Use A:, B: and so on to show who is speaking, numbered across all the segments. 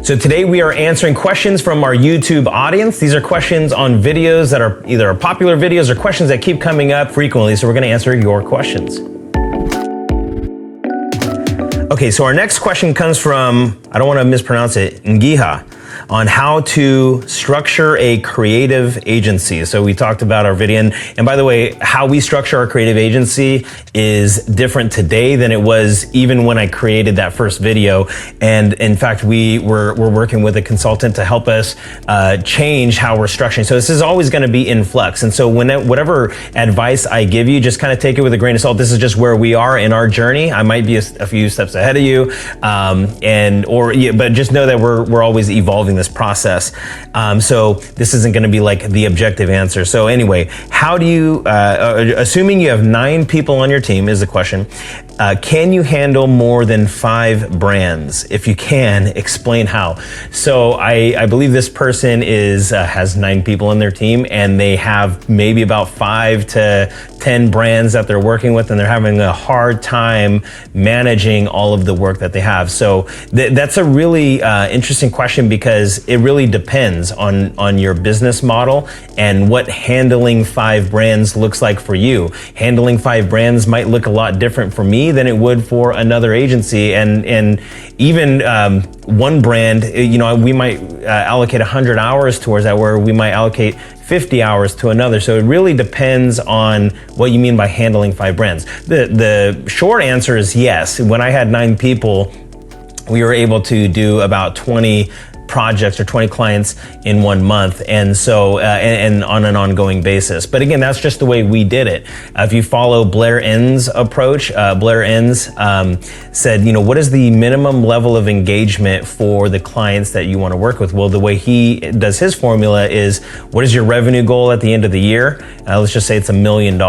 A: So today we are answering questions from our YouTube audience. These are questions on videos that are either popular videos or questions that keep coming up frequently. So we're going to answer your questions. Okay, so our next question comes from, I don't want to mispronounce it, Ngiha, on how to structure a creative agency. So we talked about our video, and by the way, how we structure our creative agency is different today than it was even when I created that first video. And in fact, we're working with a consultant to help us change how we're structuring. So this is always going to be in flux. And so whatever advice I give you, just kind of take it with a grain of salt. This is just where we are in our journey. I might be a few steps ahead of you, but just know that we're always evolving this process. So this isn't going to be like the objective answer. So anyway, how do you, assuming you have 9 people on your team is the question, can you handle more than 5 brands? If you can, explain how. So I believe this person has 9 people on their team, and they have maybe about 5 to 10 brands that they're working with, and they're having a hard time managing all of the work that they have. So that's a really interesting question, because it really depends on your business model and what handling 5 brands looks like for you. Handling 5 brands might look a lot different for me than it would for another agency, and even one brand, we might allocate 100 hours towards that, where we might allocate 50 hours to another. So it really depends on what you mean by handling 5 brands. The short answer is yes. When I had 9 people, we were able to do about 20 projects or 20 clients in 1 month, and so and on an ongoing basis. But again, that's just the way we did it. If you follow Blair Enns' approach, Blair Enns said, what is the minimum level of engagement for the clients that you want to work with? Well, the way he does his formula is, what is your revenue goal at the end of the year? Let's just say it's $1 million,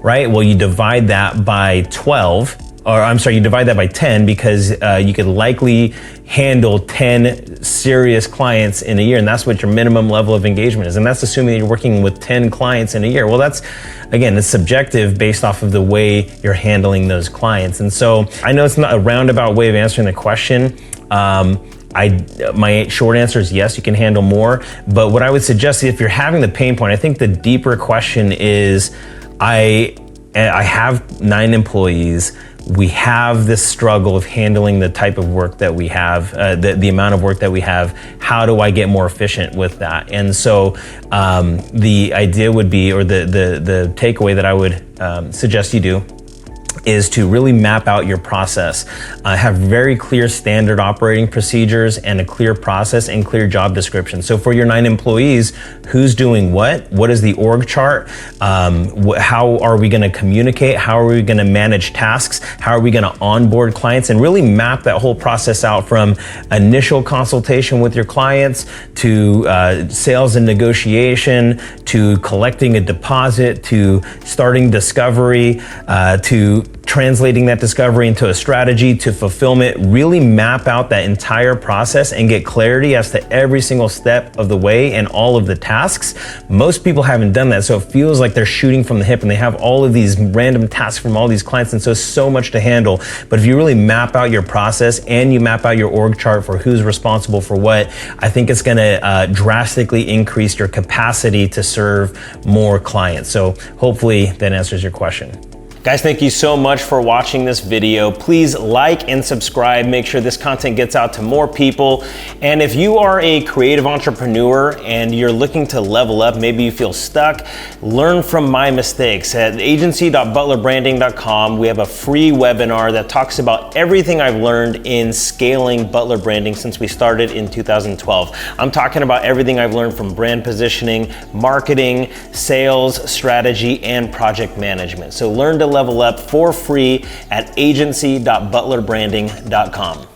A: right? Well, you divide that by 12. Or I'm sorry, you divide that by 10, because you could likely handle 10 serious clients in a year, and that's what your minimum level of engagement is. And that's assuming that you're working with 10 clients in a year. Well, that's, again, it's subjective based off of the way you're handling those clients. And so I know it's not a roundabout way of answering the question. My short answer is yes, you can handle more. But what I would suggest, if you're having the pain point, I think the deeper question is, I have 9 employees. We have this struggle of handling the type of work that we have, the amount of work that we have. How do I get more efficient with that? And so the idea would be, or the takeaway that I would suggest you do, is to really map out your process. Have very clear standard operating procedures and a clear process and clear job description. So for your 9 employees, who's doing what? What is the org chart? How are we gonna communicate? How are we gonna manage tasks? How are we gonna onboard clients? And really map that whole process out, from initial consultation with your clients to sales and negotiation, to collecting a deposit, to starting discovery, to translating that discovery into a strategy, to fulfillment. Really map out that entire process and get clarity as to every single step of the way and all of the tasks. Most people haven't done that, so it feels like they're shooting from the hip, and they have all of these random tasks from all these clients, and so it's so much to handle. But if you really map out your process and you map out your org chart for who's responsible for what, I think it's gonna drastically increase your capacity to serve more clients. So hopefully that answers your question. Guys, thank you so much for watching this video. Please like and subscribe. Make sure this content gets out to more people. And if you are a creative entrepreneur and you're looking to level up, maybe you feel stuck, learn from my mistakes. At agency.butlerbranding.com, we have a free webinar that talks about everything I've learned in scaling Butler Branding since we started in 2012. I'm talking about everything I've learned from brand positioning, marketing, sales, strategy, and project management. So learn to level up for free at agency.butlerbranding.com.